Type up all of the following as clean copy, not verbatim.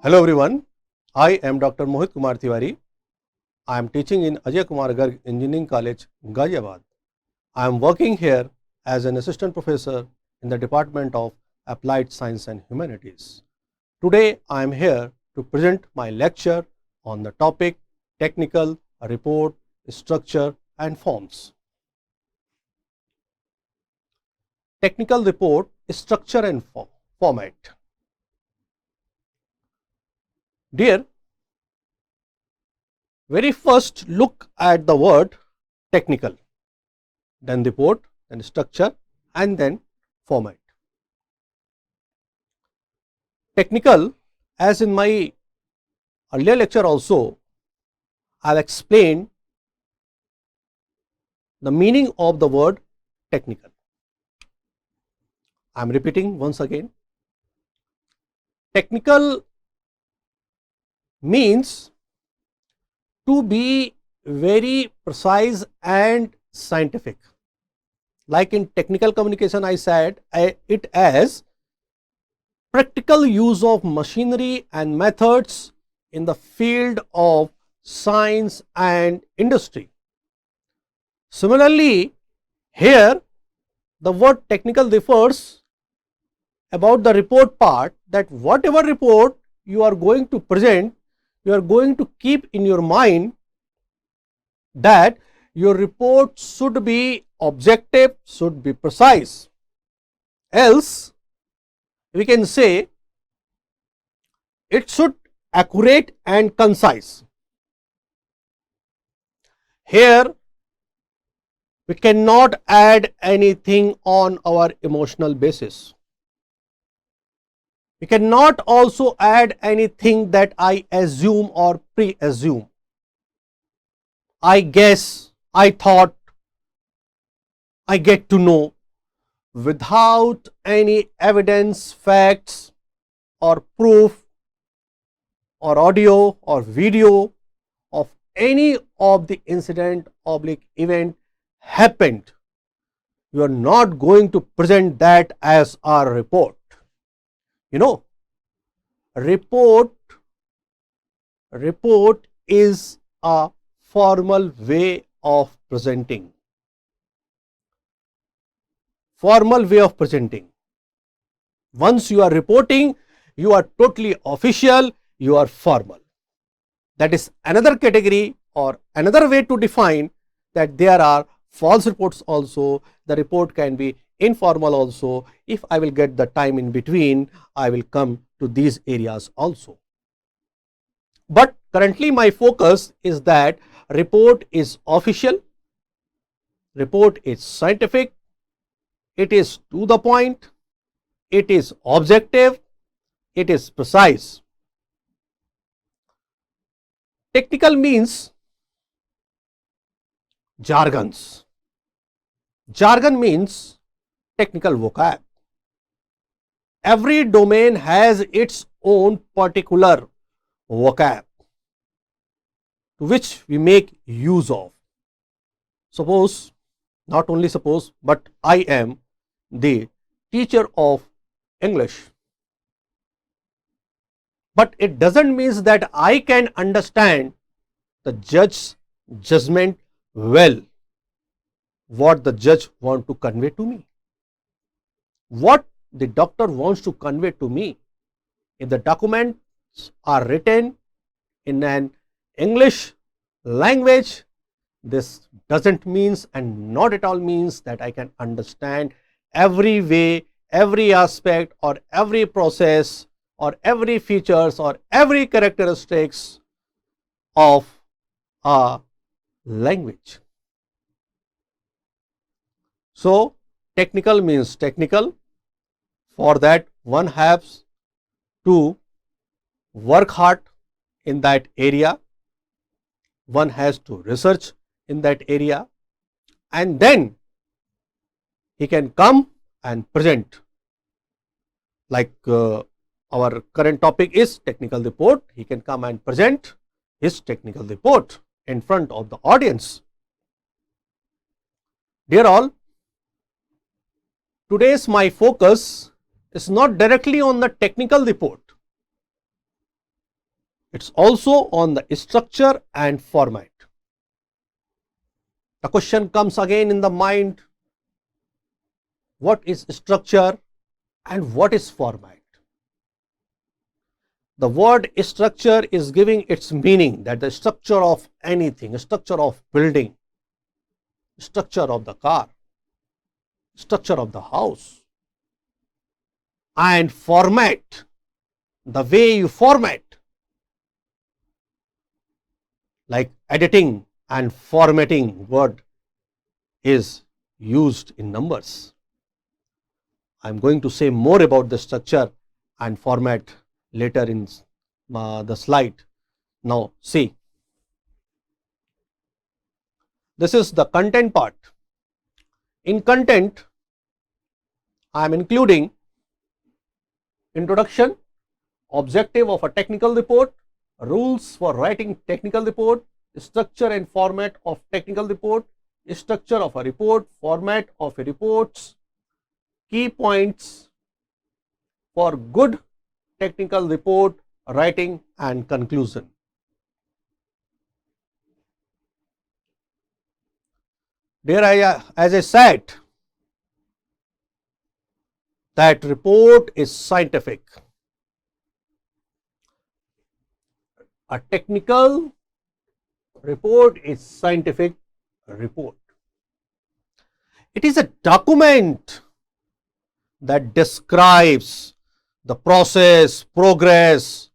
Hello everyone, I am Dr. Mohit Kumar Tiwari. I am teaching in Ajay Kumar Garg Engineering College, Ghaziabad. I am working here as an assistant professor in the Department of Applied Science and Humanities. Today I am here to present my lecture on the topic Technical Report Structure and Forms. Technical Report Structure and Format. Dear, very first look at the word technical, then report, then structure, and then format. Technical, as in my earlier lecture also, I have explained the meaning of the word technical. I am repeating once again. Technical means to be very precise and scientific. Like in technical communication, I said it as practical use of machinery and methods in the field of science and industry. Similarly, here the word technical refers about the report part, that whatever report you are going to present, you are going to keep in your mind that your report should be objective, should be precise. Else, we can say it should accurate and concise. Here, we cannot add anything on our emotional basis. We cannot also add anything that I assume or pre-assume. I guess, I thought, I get to know, without any evidence, facts or proof or audio or video of any of the incident or event happened. You are not going to present that as our report. You know, report is a formal way of presenting. Formal way of presenting. Once you are reporting, you are totally official, you are formal. That is another category or another way to define that there are false reports also. The report can be informal also. If I will get the time in between, I will come to these areas also. But currently my focus is that report is official, report is scientific, it is to the point, it is objective, it is precise. Technical means jargons. Jargon means technical vocab. Every domain has its own particular vocab to which we make use of. Suppose, not only suppose, but I am the teacher of English. But it doesn't mean that I can understand the judge's judgment well, what the judge wants to convey to me, what the doctor wants to convey to me. If the documents are written in an English language, this doesn't means and not at all means that I can understand every way, every aspect or every process or every features or every characteristics of a language. So, technical means technical. For that, one has to work hard in that area, one has to research in that area, and then he can come and present. Like our current topic is technical report, he can come and present his technical report in front of the audience. Dear all, today's my focus is not directly on the technical report. It's also on the structure and format. The question comes again in the mind, what is structure and what is format? The word structure is giving its meaning, that the structure of anything, structure of building, structure of the car, structure of the house, and format, the way you format, like editing and formatting word is used in numbers. I am going to say more about the structure and format later in the slide. Now see, this is the content part. In content, I am including introduction, objective of a technical report, rules for writing technical report, structure and format of technical report, structure of a report, format of a reports, key points for good technical report writing, and conclusion. There, as I said, that report is scientific. A technical report is scientific report. It is a document that describes the process, progress,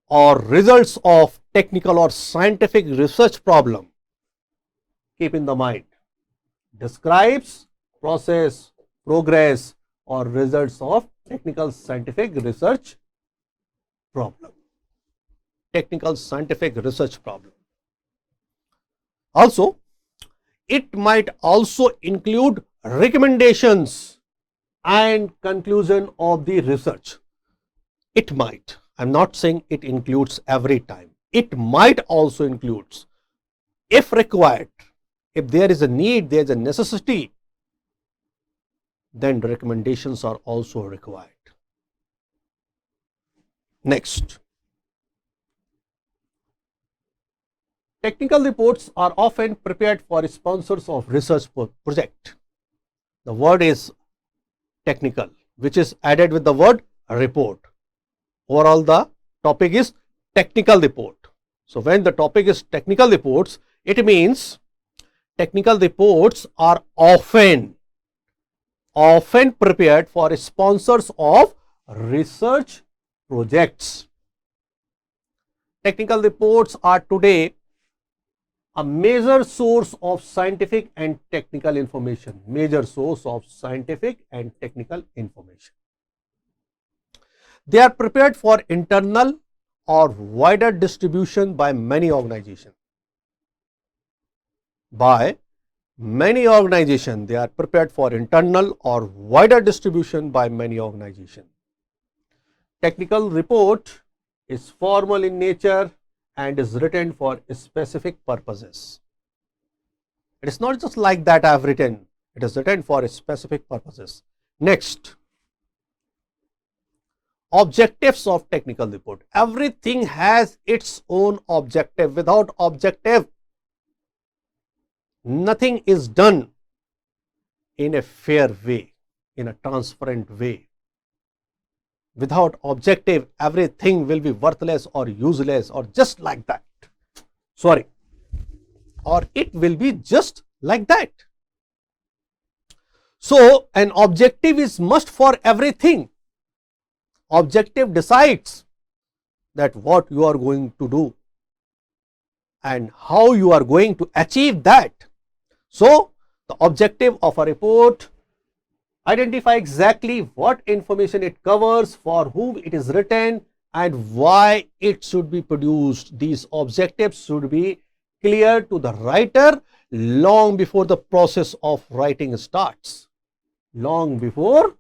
or results of technical or scientific research problem. Keep in the mind, describes process, progress, or results of technical scientific research problem. Technical scientific research problem. Also, it might also include recommendations and conclusion of the research. It might. I am not saying it includes every time. It might also includes, if required, if there is a need, there is a necessity, then the recommendations are also required. Next, technical reports are often prepared for sponsors of research project. The word is technical, which is added with the word report. Overall, the topic is technical report. So when the topic is technical reports, it means technical reports are often prepared for sponsors of research projects. Technical reports are today a major source of scientific and technical information. Major source of scientific and technical information. They are prepared for internal or wider distribution by many organizations. By many organizations, they are prepared for internal or wider distribution by many organizations. Technical report is formal in nature and is written for specific purposes. It is not just like that I have written, it is written for specific purposes. Next, objectives of technical report. Everything has its own objective. Without objective, nothing is done in a fair way, in a transparent way. Without objective, everything will be worthless or useless or just like that. Sorry. Or it will be just like that. So, an objective is must for everything. Objective decides that what you are going to do and how you are going to achieve that. So, the objective of a report identify exactly what information it covers, for whom it is written, and why it should be produced. These objectives should be clear to the writer long before the process of writing starts. Long before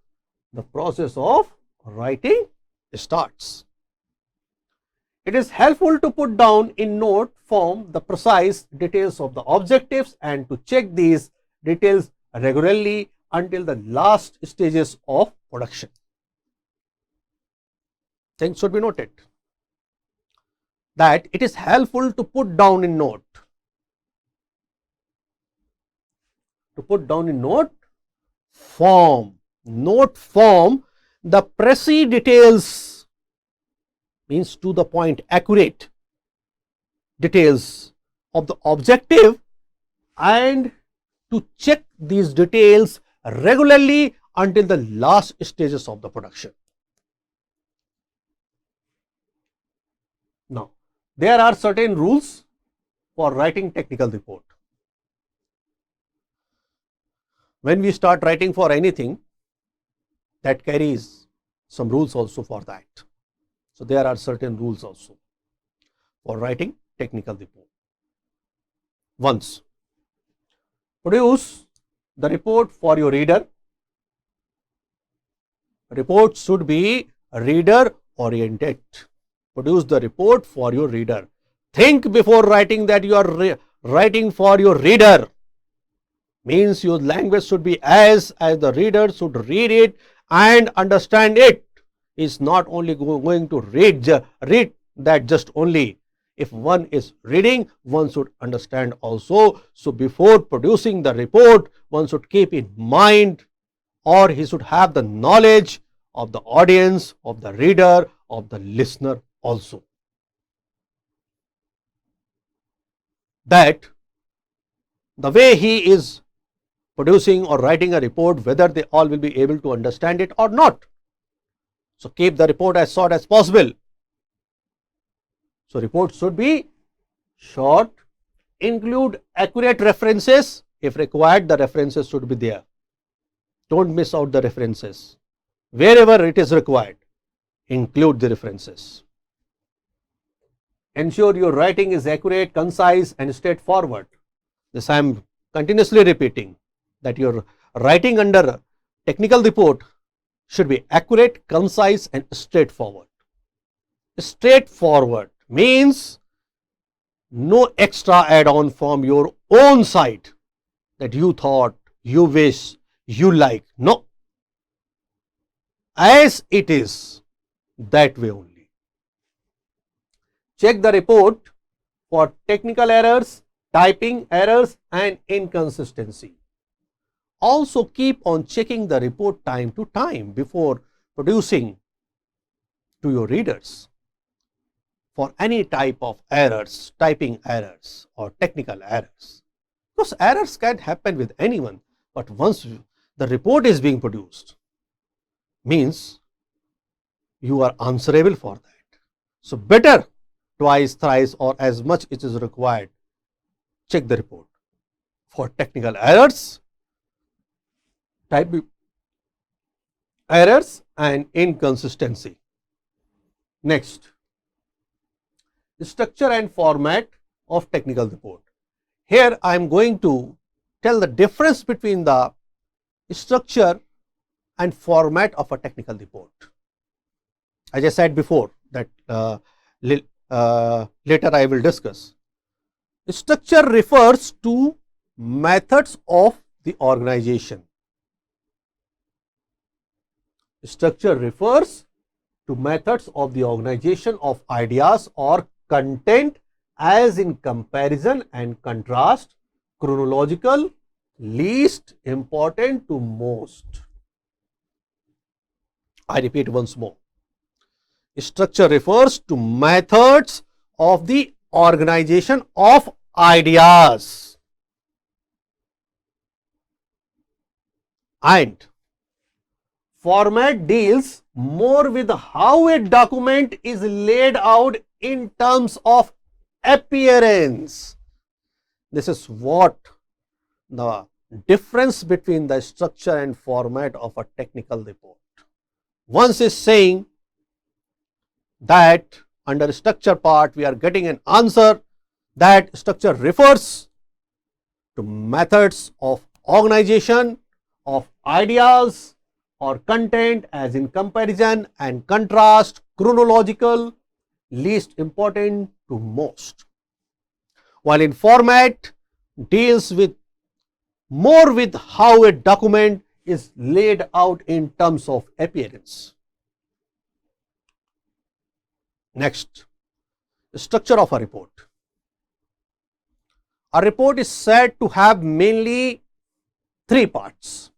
the process of writing starts. It is helpful to put down in note form the precise details of the objectives and to check these details regularly until the last stages of production. Things should be noted. that it is helpful to put down in note. To put down in note form. Note form, the precise details, means to the point, accurate details of the objective, and to check these details regularly until the last stages of the production. Now, there are certain rules for writing technical report. When we start writing for anything, that carries some rules also for that. So, there are certain rules also for writing technical report. Once, produce the report for your reader. Report should be reader oriented. Produce the report for your reader. Think before writing that you are writing for your reader. Means your language should be as the reader should read it and understand it. Is not only going to read that just only. If one is reading, one should understand also. So before producing the report, one should keep in mind, or he should have the knowledge of the audience, of the reader, of the listener also. That the way he is producing or writing a report, whether they all will be able to understand it or not. So keep the report as short as possible. So report should be short, include accurate references. If required, the references should be there. Don't miss out the references. Wherever it is required, include the references. Ensure your writing is accurate, concise and straightforward. This I am continuously repeating, that your writing under technical report should be accurate, concise and straightforward. Straightforward means no extra add-on from your own side that you thought, you wish, you like. No. As it is, that way only. Check the report for technical errors, typing errors and inconsistency. Also keep on checking the report time to time before producing to your readers for any type of errors, typing errors or technical errors. Because errors can happen with anyone, but once the report is being produced, means you are answerable for that. So better twice, thrice or as much it is required, check the report for technical errors, typing errors and inconsistency. Next, structure and format of technical report. Here I am going to tell the difference between the structure and format of a technical report. As I said before, that later I will discuss. Structure refers to methods of the organization. Structure refers to methods of the organization of ideas or content, as in comparison and contrast, chronological, least important to most. I repeat once more. Structure refers to methods of the organization of ideas, and format deals more with how a document is laid out in terms of appearance. This is what the difference between the structure and format of a technical report. Once is saying that under structure part we are getting an answer that structure refers to methods of organization of ideas or content, as in comparison and contrast, chronological, least important to most. While in format deals with more with how a document is laid out in terms of appearance. Next, Structure of a report. A report is said to have mainly three parts.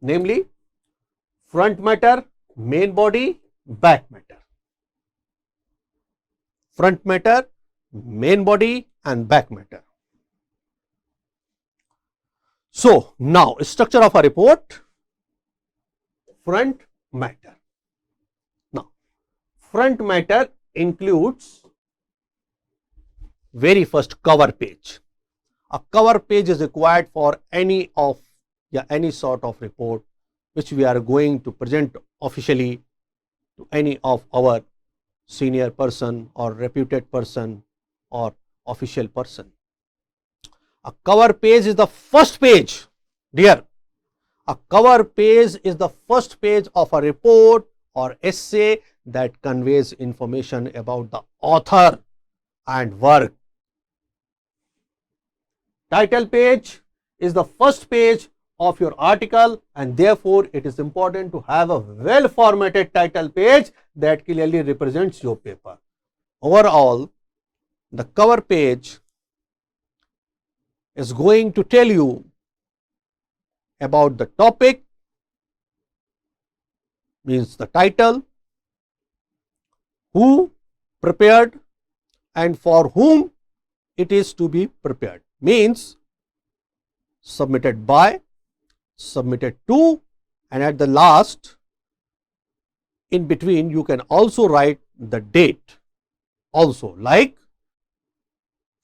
Namely, front matter, main body, back matter. Front matter, main body and back matter. So, now structure of a report. Front matter. Now, front matter includes very first cover page. A cover page is required for any sort of report which we are going to present officially to any of our senior person or reputed person or official person. A cover page is the first page, dear. A cover page is the first page of a report or essay that conveys information about the author and work. Title page is the first page of your article, and therefore it is important to have a well formatted title page that clearly represents your paper. Overall, the cover page is going to tell you about the topic, means the title, who prepared and for whom it is to be prepared, means submitted by, submitted to, and at the last, in between, you can also write the date also, like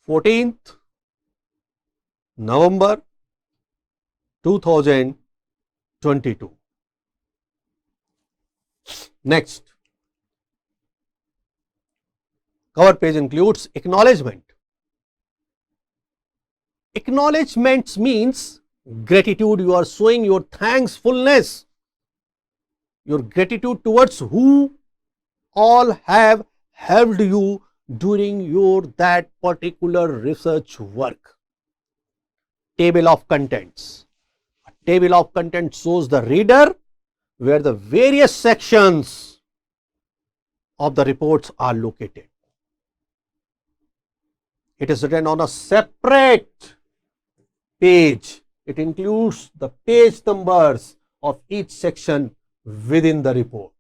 14th November 2022. Next, cover page includes acknowledgement. Acknowledgements means gratitude. You are showing your thankfulness, your gratitude towards who all have helped you during your that particular research work. Table of contents. A table of contents shows the reader where the various sections of the reports are located. It is written on a separate page. It includes the page numbers of each section within the report.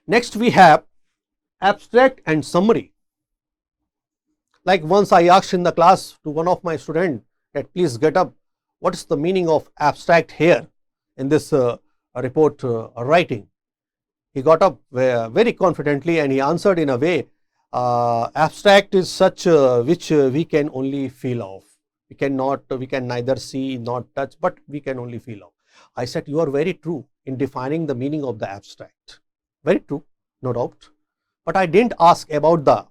Next we have abstract and summary. Like once I asked in the class to one of my students that please get up, what is the meaning of abstract here in this report writing? He got up very confidently and he answered in a way, abstract is such which we can only feel of. We can neither see nor touch, but we can only feel of. I said, you are very true in defining the meaning of the abstract. Very true, no doubt. But I didn't ask about the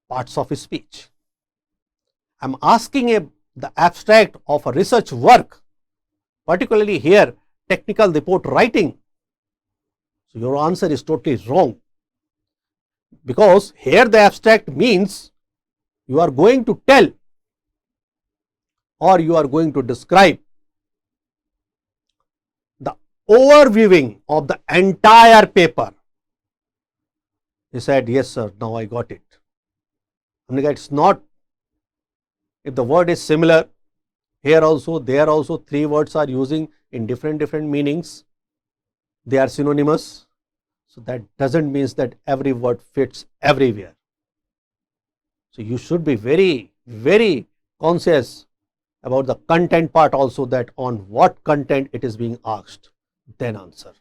parts of speech. I am asking the abstract of a research work, particularly here technical report writing. So your answer is totally wrong, because here the abstract means you are going to tell or you are going to describe the overviewing of the entire paper. He said, yes sir, now I got it. It's not, if the word is similar, here also, there also, three words are using in different meanings. They are synonymous. So that doesn't mean that every word fits everywhere. So you should be very conscious about the content part also, that on what content it is being asked, then answer.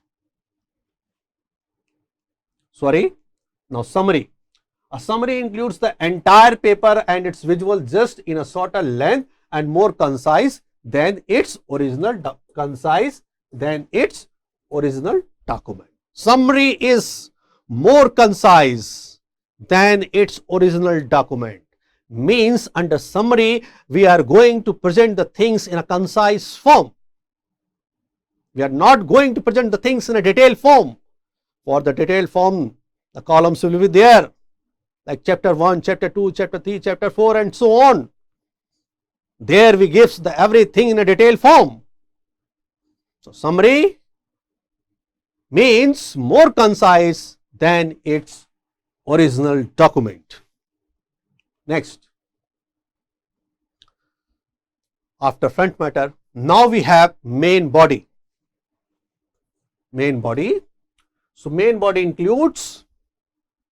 Now summary. A summary includes the entire paper and its visual just in a shorter length and more concise than its original document. Summary is more concise than its original document. Means under summary, we are going to present the things in a concise form. We are not going to present the things in a detailed form. For the detailed form, the columns will be there, like chapter 1, chapter 2, chapter 3, chapter 4 and so on. There we gives the everything in a detailed form. So summary means more concise than its original document. Next, after front matter, now we have main body. Main body. So main body includes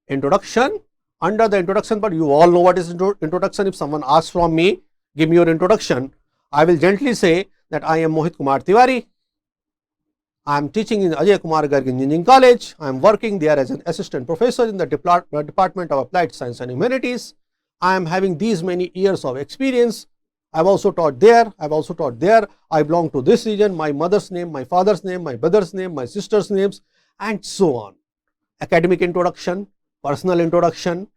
introduction. Under the introduction part, you all know what is introduction. If someone asks from me, give me your introduction, I will gently say that I am Mohit Kumar Tiwari. I am teaching in Ajay Kumar Garg Engineering College. I am working there as an assistant professor in the Department of Applied Science and Humanities. I am having these many years of experience. I have also taught there. I have also taught there. I belong to this region. My mother's name, my father's name, my brother's name, my sister's names, and so on. Academic introduction, personal introduction,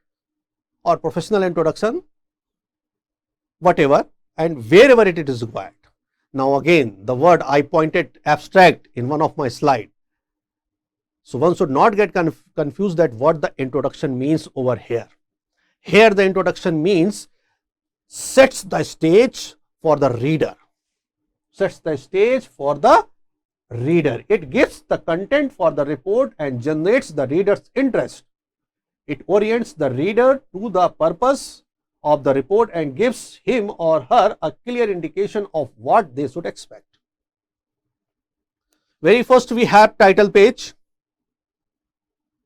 or professional introduction, whatever, and wherever it is required. Now again, the word I pointed abstract in one of my slides. So one should not get confused that what the introduction means over here. Here the introduction means sets the stage for the reader. Sets the stage for the reader. It gives the content for the report and generates the reader's interest. It orients the reader to the purpose of the report and gives him or her a clear indication of what they should expect. Very first we have title page.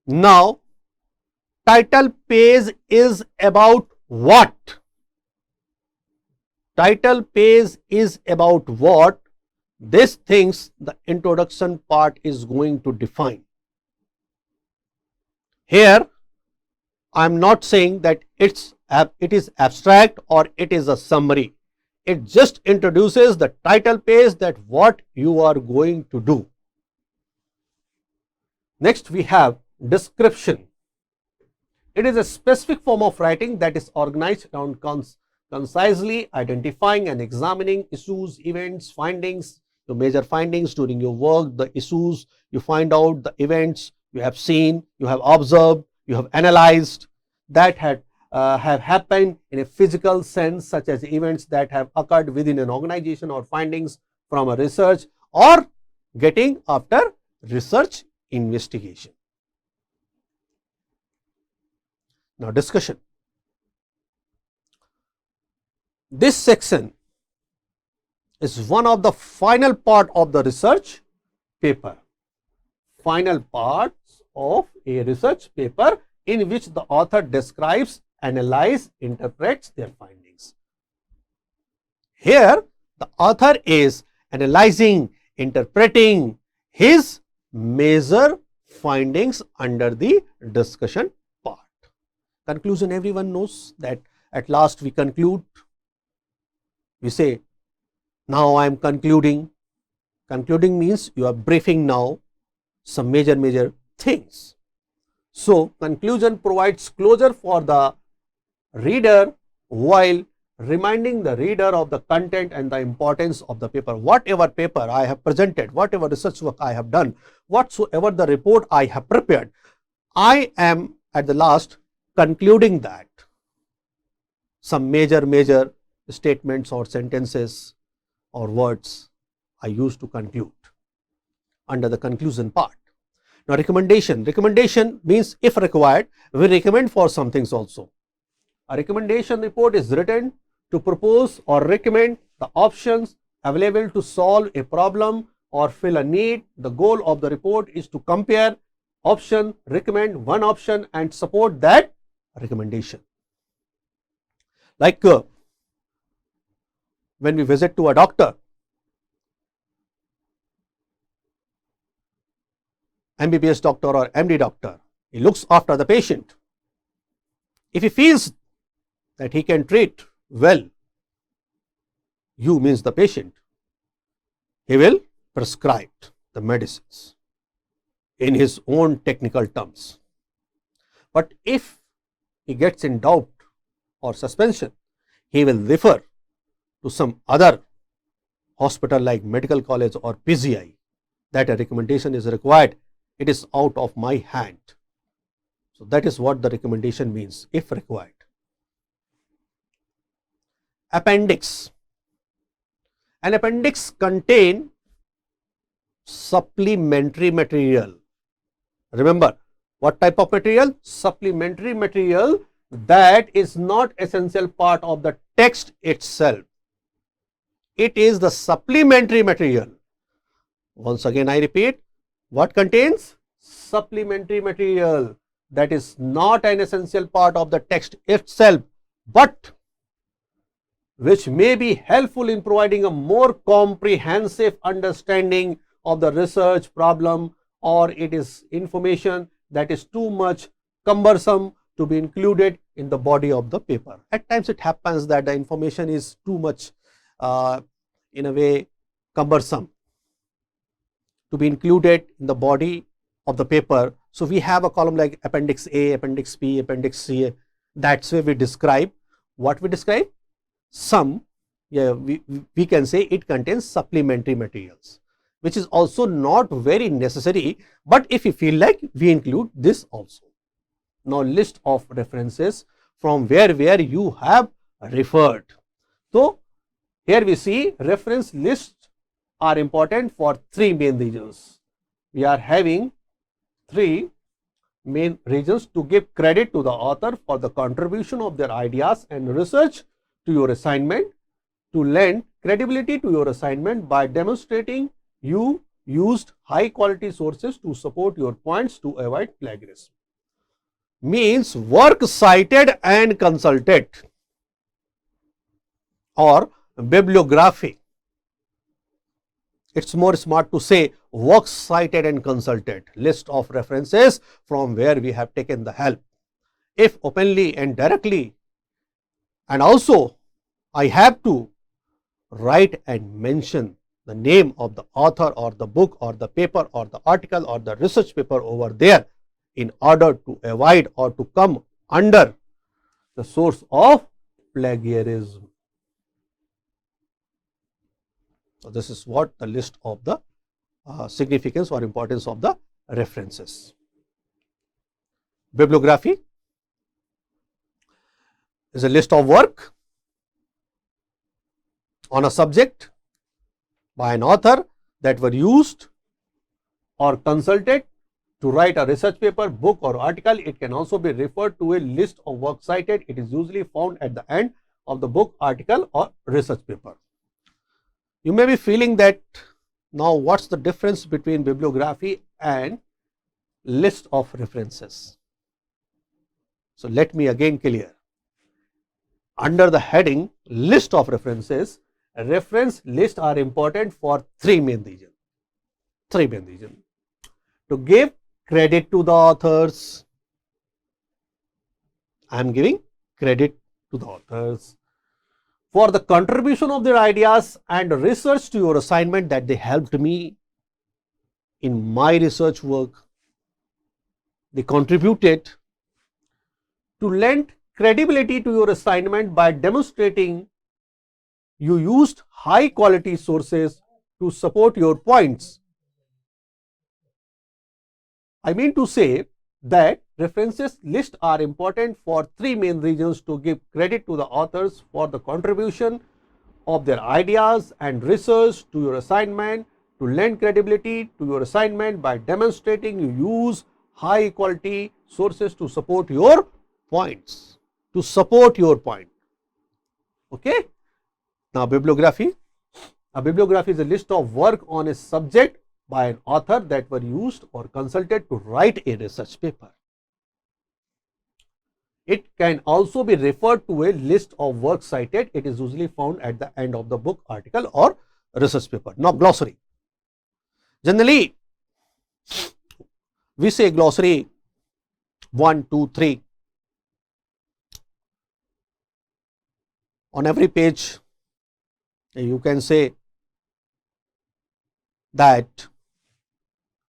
Now, title page is about what? Title page is about what? These things the introduction part is going to define. Here, I am not saying that it is abstract or it is a summary. It just introduces the title page, that what you are going to do. Next we have description. It is a specific form of writing that is organized around concisely identifying and examining issues, events, findings, your major findings during your work, the issues you find out, the events you have seen, you have observed, you have analyzed, that have happened in a physical sense, such as events that have occurred within an organization or findings from a research or getting after research investigation. Now discussion. This section is one of the final part of the research paper. Final parts of a research paper in which the author describes, analyzes, interprets their findings. Here, the author is analyzing, interpreting his major findings under the discussion part. Conclusion, everyone knows that at last we conclude. We say, now I am concluding. Concluding means you are briefing now some major things. So, conclusion provides closure for the reader while reminding the reader of the content and the importance of the paper. Whatever paper I have presented, whatever research work I have done, whatsoever the report I have prepared, I am at the last concluding that. Some major statements or sentences or words I used to conclude under the conclusion part. Now recommendation. Recommendation means if required, we recommend for some things also. A recommendation report is written to propose or recommend the options available to solve a problem or fill a need. The goal of the report is to compare option, recommend one option and support that recommendation. Like when we visit to a doctor, MBBS doctor or MD doctor, he looks after the patient. If he feels that he can treat well, you means the patient, he will prescribe the medicines in his own technical terms. But if he gets in doubt or suspension, he will refer to some other hospital like medical college or PGI, that a recommendation is required. It is out of my hand. So that is what the recommendation means, if required. Appendix. An appendix contain supplementary material. Remember, what type of material? Supplementary material that is not essential part of the text itself. It is the supplementary material. Once again I repeat, what contains? Supplementary material that is not an essential part of the text itself, but which may be helpful in providing a more comprehensive understanding of the research problem, or it is information that is too much cumbersome to be included in the body of the paper. At times it happens that the information is too much in a way cumbersome to be included in the body of the paper. So we have a column like Appendix A, Appendix B, Appendix C. That's where we describe what we describe. Some, yeah, we can say it contains supplementary materials, which is also not very necessary, but if you feel like, we include this also. Now list of references from where you have referred. So here we see reference lists are important for three main reasons. We are having three main reasons: to give credit to the author for the contribution of their ideas and research to your assignment, to lend credibility to your assignment by demonstrating you used high quality sources to support your points, to avoid plagiarism. Means work cited and consulted, or bibliography. It's more smart to say works cited and consulted, list of references from where we have taken the help. If openly and directly, and also I have to write and mention the name of the author or the book or the paper or the article or the research paper over there, in order to avoid or to come under the source of plagiarism. So this is what the list of the significance or importance of the references. Bibliography is a list of work on a subject by an author that were used or consulted to write a research paper, book or article. It can also be referred to a list of work cited. It is usually found at the end of the book, article or research paper. You may be feeling that now what's the difference between bibliography and list of references? So let me again clear. Under the heading list of references, reference lists are important for three main reasons. To give credit to the authors. I am giving credit to the authors for the contribution of their ideas and research to your assignment, that they helped me in my research work. They contributed. To lend credibility to your assignment by demonstrating you used high quality sources to support your points. I mean to say that references lists are important for three main reasons: to give credit to the authors for the contribution of their ideas and research to your assignment, to lend credibility to your assignment by demonstrating you use high quality sources to support your points. To support your point. Okay. Now bibliography. A bibliography is a list of work on a subject by an author that were used or consulted to write a research paper. It can also be referred to a list of works cited. It is usually found at the end of the book, article or research paper. Now glossary. Generally, we say glossary 1, 2, 3. On every page, you can say that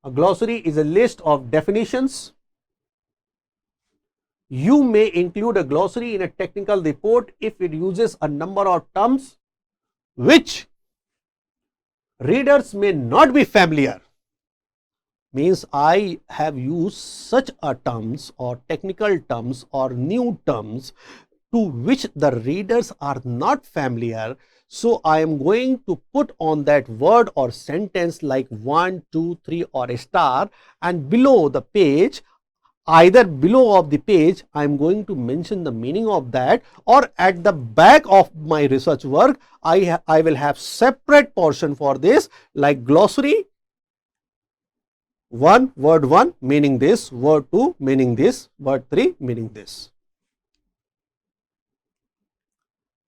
a glossary is a list of definitions. You may include a glossary in a technical report if it uses a number of terms which readers may not be familiar. Means I have used such a terms or technical terms or new terms to which the readers are not familiar. So I am going to put on that word or sentence like 1, 2, 3 or a star, and below the page, either below of the page, I am going to mention the meaning of that, or at the back of my research work, I will have separate portion for this like glossary. 1, word 1 meaning this, word 2 meaning this, word 3 meaning this.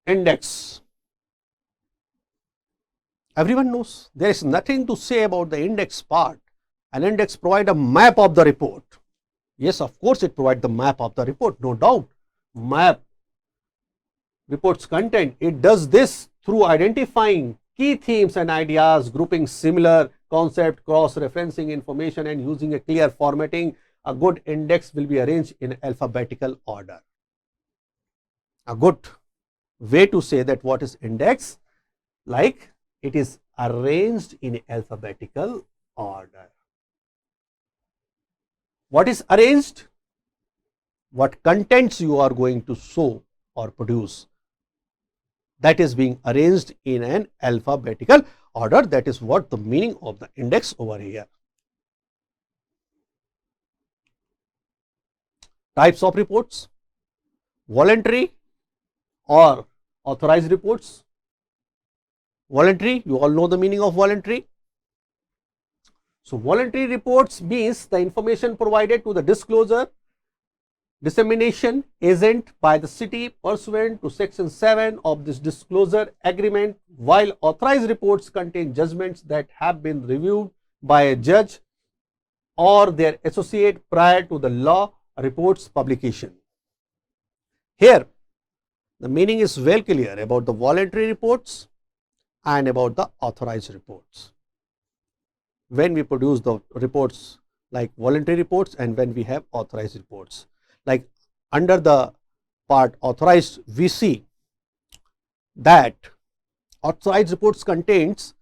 Index. Everyone knows there is nothing to say about the index part. An index provides a map of the report. Yes, of course, it provides the map of the report, no doubt. Map report's content. It does this through identifying key themes and ideas, grouping similar concept, cross-referencing information, and using a clear formatting. A good index will be arranged in alphabetical order. A good way to say that what is index, like it is arranged in alphabetical order. What is arranged? What contents you are going to show or produce, that is being arranged in an alphabetical order. That is what the meaning of the index over here. Types of reports: voluntary or authorized reports. Voluntary, you all know the meaning of voluntary. So voluntary reports means the information provided to the disclosure, dissemination agent by the city pursuant to section 7 of this disclosure agreement, while authorized reports contain judgments that have been reviewed by a judge or their associate prior to the law reports publication. Here the meaning is well clear about the voluntary reports and about the authorized reports. When we produce the reports like voluntary reports and when we have authorized reports, like under the part authorized, we see that authorized reports contains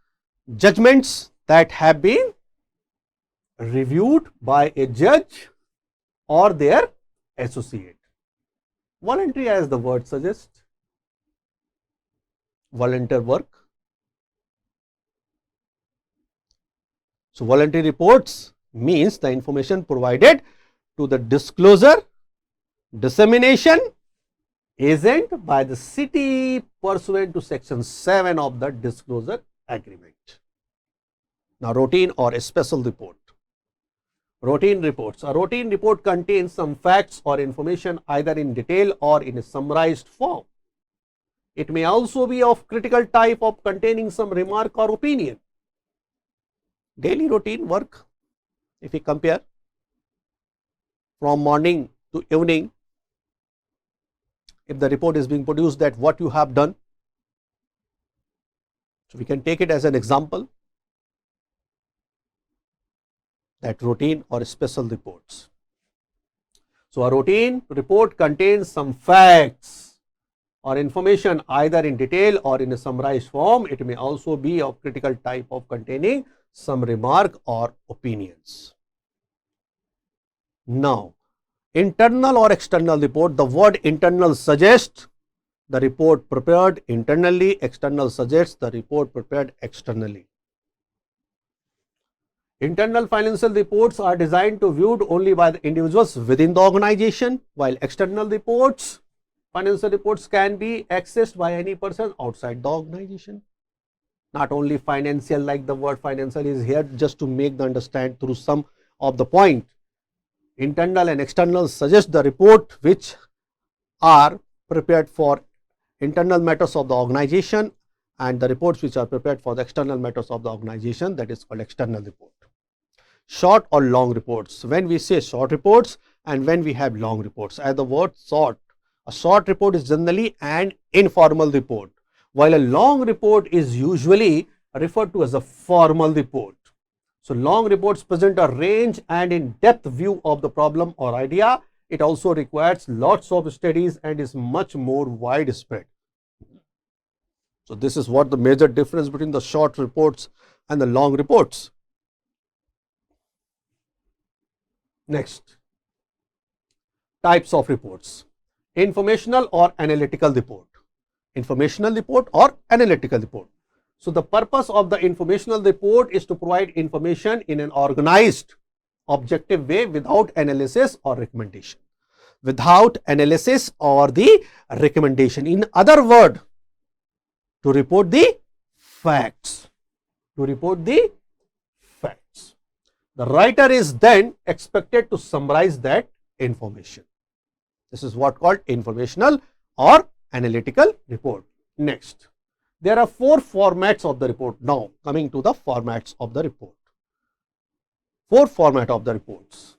judgments that have been reviewed by a judge or their associate. Voluntary, as the word suggests, volunteer work. So voluntary reports means the information provided to the disclosure, dissemination agent by the city pursuant to section 7 of the disclosure agreement. Now routine or a special report. Routine reports. A routine report contains some facts or information either in detail or in a summarized form. It may also be of critical type of containing some remark or opinion. Daily routine work, if we compare from morning to evening, if the report is being produced that what you have done, so we can take it as an example, that routine or special reports. So a routine report contains some facts or information either in detail or in a summarized form. It may also be of critical type of containing some remark or opinions. Now, internal or external report. The word internal suggests the report prepared internally, external suggests the report prepared externally. Internal financial reports are designed to be viewed only by the individuals within the organization, while external reports, financial reports can be accessed by any person outside the organization. Not only financial, like the word financial is here just to make the understand through some of the point. Internal and external suggest the report which are prepared for internal matters of the organization, and the reports which are prepared for the external matters of the organization, that is called external report. Short or long reports. When we say short reports and when we have long reports, as the word short, a short report is generally an informal report, while a long report is usually referred to as a formal report. So long reports present a range and in-depth view of the problem or idea. It also requires lots of studies and is much more widespread. So this is what the major difference between the short reports and the long reports. Next, types of reports. Informational or analytical report. informational report or analytical report. So the purpose of the informational report is to provide information in an organized, objective way without analysis or recommendation. Without analysis or the recommendation. In other words, to report the facts. To report the facts. The writer is then expected to summarize that information. This is what called informational or analytical report. Next, there are 4 formats of the report. Now coming to the formats of the report. 4 format of the reports.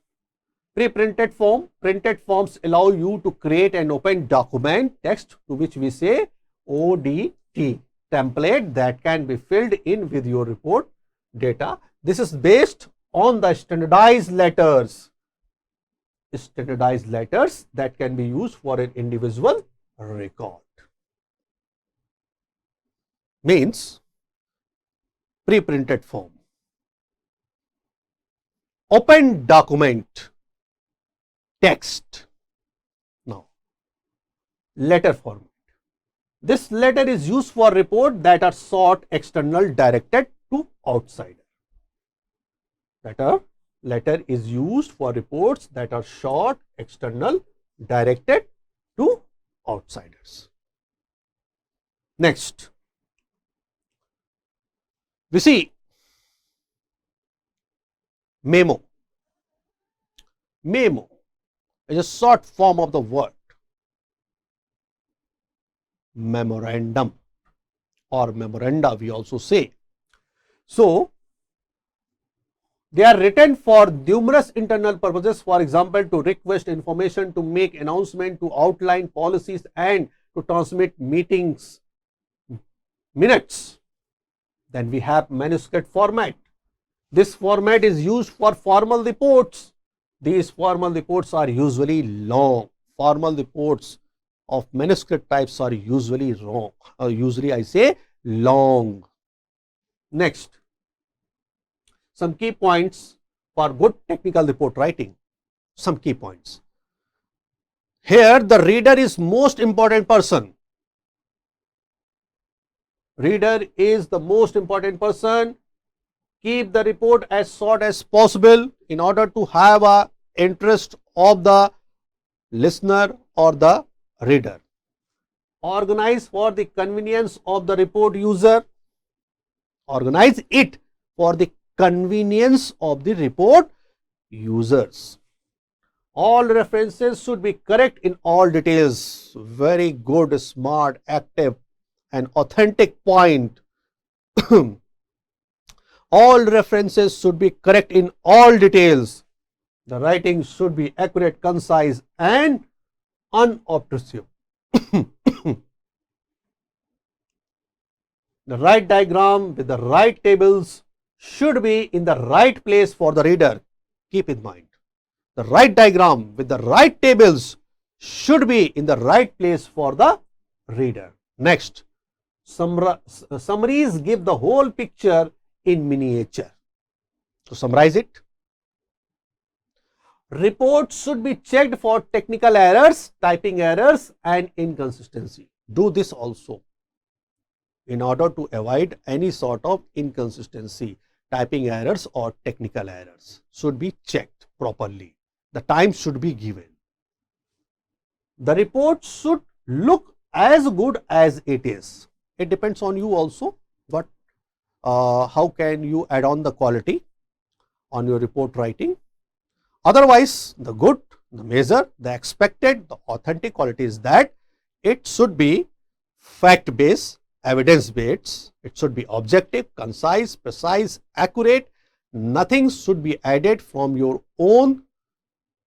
Pre-printed form. Printed forms allow you to create an open document text to which we say ODT template that can be filled in with your report data. This is based on the standardized letters. Standardized letters that can be used for an individual record. Means pre-printed form. Open document text. Now, letter format. This letter is used for report that are sought external directed to outsider. Letter is used for reports that are short, external, directed to outsiders. Next, we see memo. Memo is a short form of the word memorandum or memoranda, we also say. So, they are written for numerous internal purposes, for example, to request information, to make announcement, to outline policies and to transmit meetings minutes. Then we have manuscript format. This format is used for formal reports. These formal reports are usually long. Formal reports of manuscript types are usually long. Usually I say long. Next, some key points for good technical report writing. Some key points. Here the reader is most important person. Reader is the most important person. Keep the report as short as possible in order to have a interest of the listener or the reader. Organize for the convenience of the report user. Organize it for the convenience of the report users. All references should be correct in all details. Very good, smart, active and authentic point. All references should be correct in all details. The writing should be accurate, concise and unobtrusive. The right diagram with the right tables should be in the right place for the reader. Keep in mind, the right diagram with the right tables should be in the right place for the reader. Next, summaries give the whole picture in miniature. To summarize it, reports should be checked for technical errors, typing errors and inconsistency. Do this also in order to avoid any sort of inconsistency. Typing errors or technical errors should be checked properly. The time should be given. The report should look as good as it is. It depends on you also, but how can you add on the quality on your report writing. Otherwise, the good, the measure, the expected, the authentic quality is that it should be fact based, evidence based, it should be objective, concise, precise, accurate. Nothing should be added from your own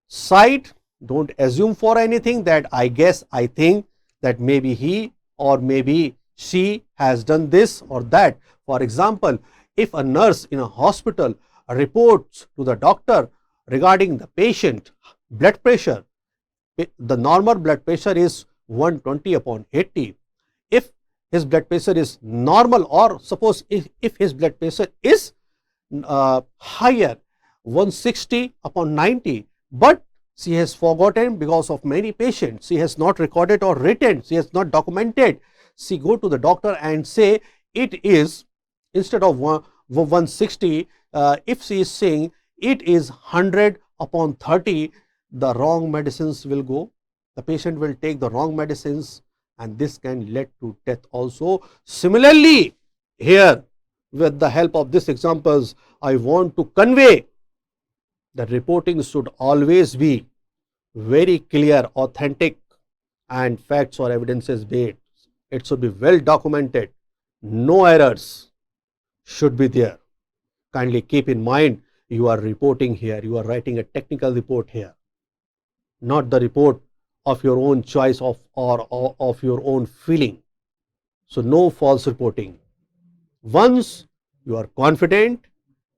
side. Don't assume for anything that I guess, I think that maybe he or maybe she has done this or that. For example, if a nurse in a hospital reports to the doctor regarding the patient blood pressure, the normal blood pressure is 120/80. If his blood pressure is normal, or suppose if his blood pressure is higher, 160/90, but she has forgotten because of many patients, she has not recorded or written, she has not documented, she go to the doctor and say it is, instead of 160, if she is saying it is 100 upon 30, the wrong medicines will go. The patient will take the wrong medicines, and this can lead to death also. Similarly, here, with the help of these examples, I want to convey that reporting should always be very clear, authentic, and facts or evidences based. It should be well documented. No errors should be there. Kindly keep in mind, you are reporting here, you are writing a technical report here, not the report of your own choice or of your own feeling. So no false reporting. Once you are confident,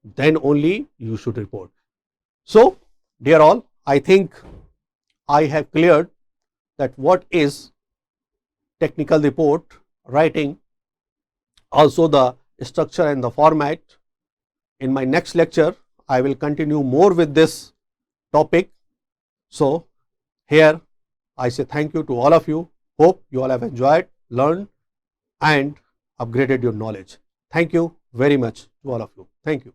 then only you should report. So, dear all, I think I have cleared that what is technical report writing, also the structure and the format. In my next lecture, I will continue more with this topic. So, here I say thank you to all of you. Hope you all have enjoyed, learned, and upgraded your knowledge. Thank you very much to all of you. Thank you.